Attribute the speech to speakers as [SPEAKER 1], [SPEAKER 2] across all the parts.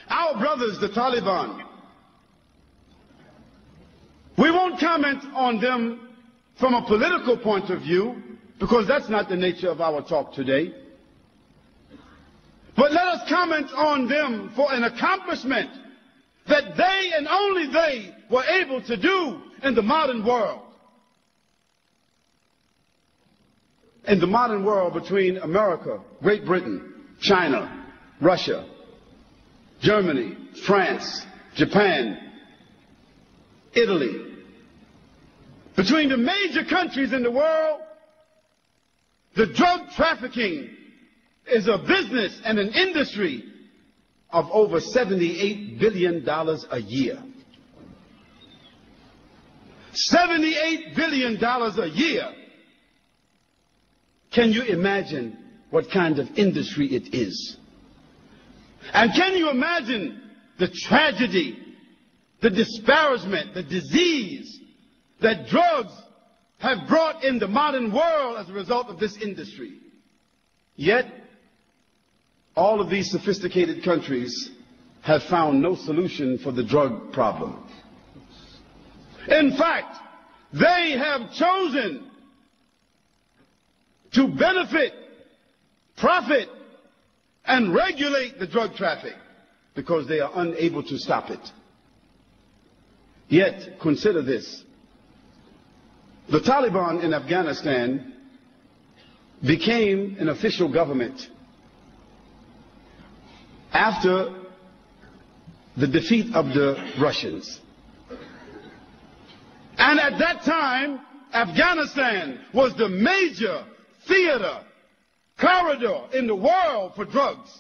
[SPEAKER 1] Our brothers, the Taliban, we won't comment on them from a political point of view, because that's not the nature of our talk today. But let us comment on them for an accomplishment that they and only they were able to do in the modern world. In the modern world, between America, Great Britain, China, Russia, Germany, France, Japan, Italy, between the major countries in the world, the drug trafficking is a business and an industry of over $78 billion a year. $78 billion a year. Can you imagine what kind of industry it is? And can you imagine the tragedy, the disparagement, the disease that drugs have brought in the modern world as a result of this industry? Yet, all of these sophisticated countries have found no solution for the drug problem. In fact, they have chosen to benefit, profit, and regulate the drug traffic because they are unable to stop it. Yet, consider this. The Taliban in Afghanistan became an official government after the defeat of the Russians. And at that time, Afghanistan was the major theater, corridor in the world for drugs.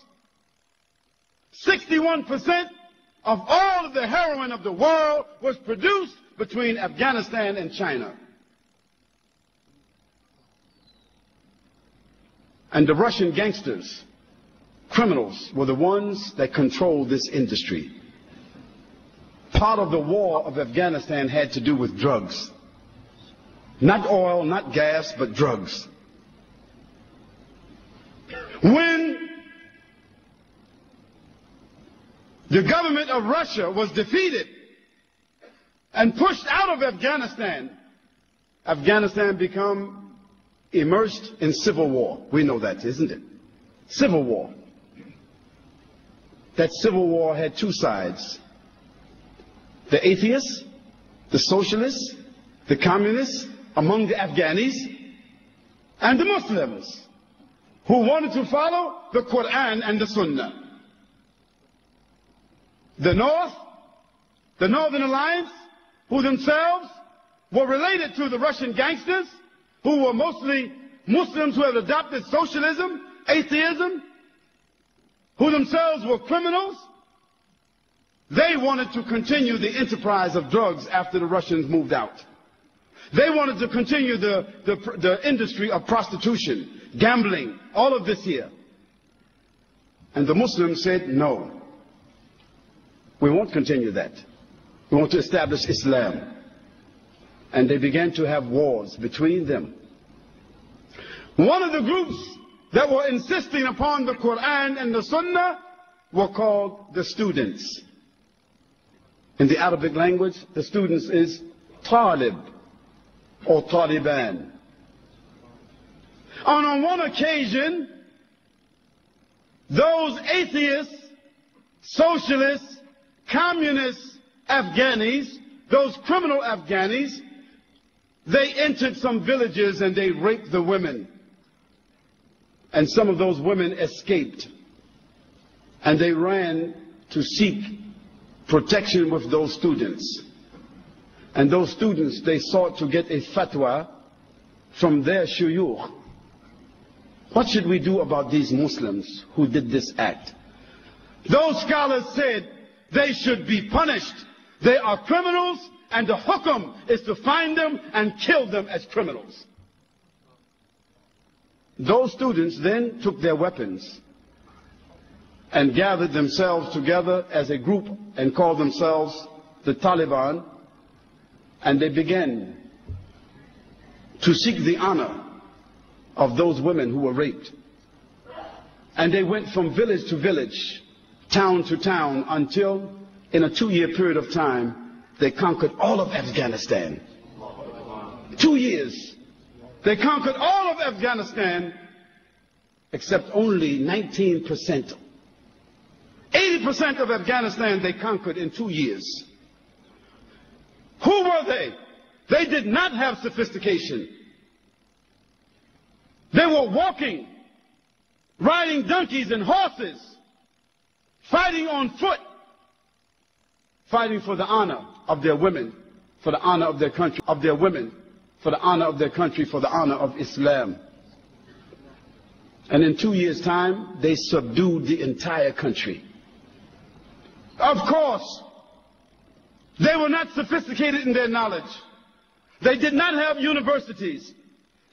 [SPEAKER 1] 61% of all of the heroin of the world was produced between Afghanistan and China. And the Russian gangsters, criminals, were the ones that controlled this industry. Part of the war of Afghanistan had to do with drugs. Not oil, not gas, but drugs. When the government of Russia was defeated and pushed out of Afghanistan, Afghanistan became immersed in civil war. We know that, isn't it? Civil war. That civil war had two sides. The atheists, the socialists, the communists among the Afghanis, and the Muslims who wanted to follow the Quran and the Sunnah. The North, the Northern Alliance, who themselves were related to the Russian gangsters, who were mostly Muslims who had adopted socialism, atheism, who themselves were criminals. They wanted to continue the enterprise of drugs after the Russians moved out. They wanted to continue the industry of prostitution, gambling, all of this here. And the Muslims said, no, we won't continue that. We want to establish Islam. And they began to have wars between them. One of the groups that were insisting upon the Quran and the Sunnah were called the students. In the Arabic language, the students is Talib or Taliban. And on one occasion, those atheists, socialists, communist Afghanis, those criminal Afghanis, they entered some villages and they raped the women. And some of those women escaped. And they ran to seek protection with those students. And those students, they sought to get a fatwa from their shuyukh. What should we do about these Muslims who did this act? Those scholars said they should be punished. They are criminals, and the hukum is to find them and kill them as criminals. Those students then took their weapons and gathered themselves together as a group and called themselves the Taliban, and they began to seek the honor of those women who were raped. And they went from village to village, town to town, until in a 2-year period of time, they conquered all of Afghanistan. 2 years. They conquered all of Afghanistan, except only 19%. 80% of Afghanistan they conquered in 2 years. Who were they? They did not have sophistication. They were walking, riding donkeys and horses, fighting on foot, fighting for the honor of their women, for the honor of their country, of their women, for the honor of their country, for the honor of Islam. And in 2 years' time, they subdued the entire country. Of course, they were not sophisticated in their knowledge. They did not have universities.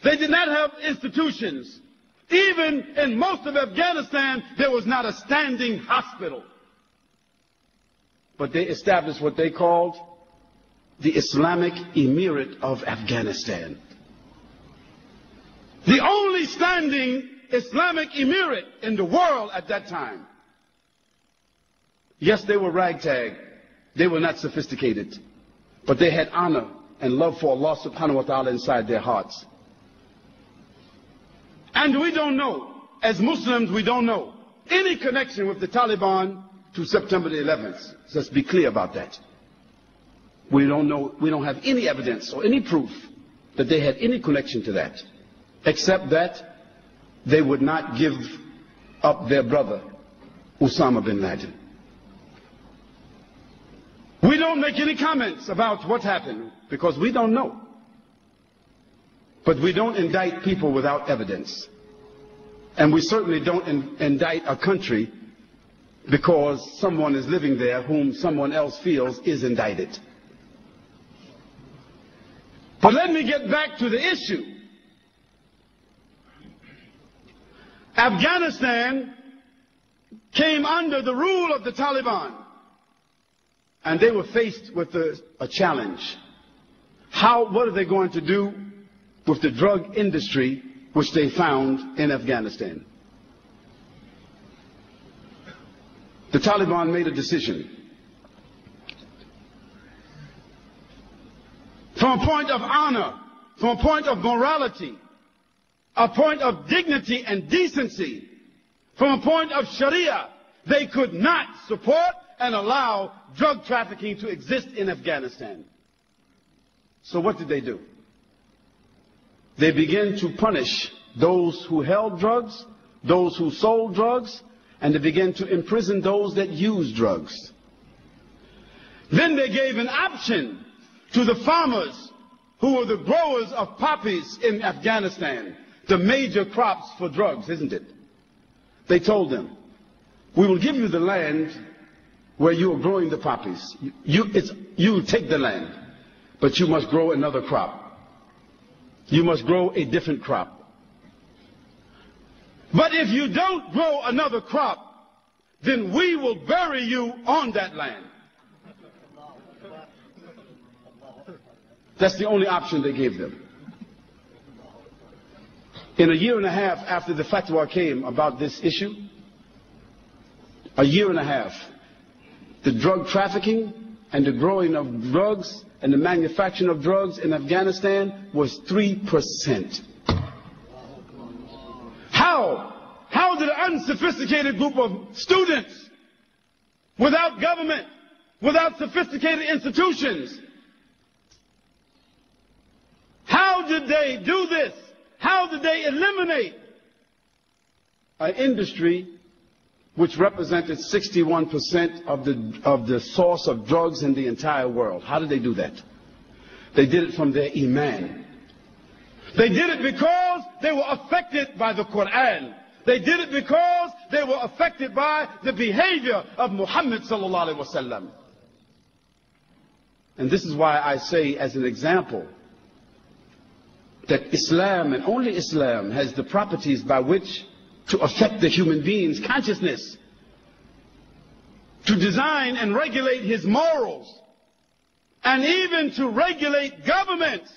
[SPEAKER 1] They did not have institutions. Even in most of Afghanistan, there was not a standing hospital. But they established what they called the Islamic Emirate of Afghanistan. The only standing Islamic Emirate in the world at that time. Yes, they were ragtag. They were not sophisticated. But they had honor and love for Allah subhanahu wa ta'ala inside their hearts. And we don't know, as Muslims, we don't know any connection with the Taliban to September the 11th. Let's be clear about that. We don't know, we don't have any evidence or any proof that they had any connection to that, except that they would not give up their brother, Osama bin Laden. We don't make any comments about what happened because we don't know. But we don't indict people without evidence. And we certainly don't indict a country because someone is living there whom someone else feels is indicted. But let me get back to the issue. Afghanistan came under the rule of the Taliban. And they were faced with a challenge. What are they going to do with the drug industry which they found in Afghanistan? The Taliban made a decision. From a point of honor, from a point of morality, a point of dignity and decency, from a point of Sharia, they could not support and allow drug trafficking to exist in Afghanistan. So what did they do? They began to punish those who held drugs, those who sold drugs, and they began to imprison those that used drugs. Then they gave an option to the farmers who were the growers of poppies in Afghanistan, the major crops for drugs, isn't it? They told them, we will give you the land where you are growing the poppies. You take the land, but you must grow another crop. You must grow a different crop. But if you don't grow another crop, then we will bury you on that land. That's the only option they gave them. In a year and a half after the fatwa came about this issue, a year and a half, the drug trafficking and the growing of drugs and the manufacturing of drugs in Afghanistan was 3%. How did an unsophisticated group of students, without government, without sophisticated institutions, how did they do this? How did they eliminate an industry which represented 61% of the source of drugs in the entire world? How did they do that? They did it from their iman. They did it because they were affected by the Quran. They did it because they were affected by the behavior of Muhammad sallallahu alaihi wasallam. And this is why I say as an example that Islam and only Islam has the properties by which to affect the human being's consciousness, to design and regulate his morals, and even to regulate governments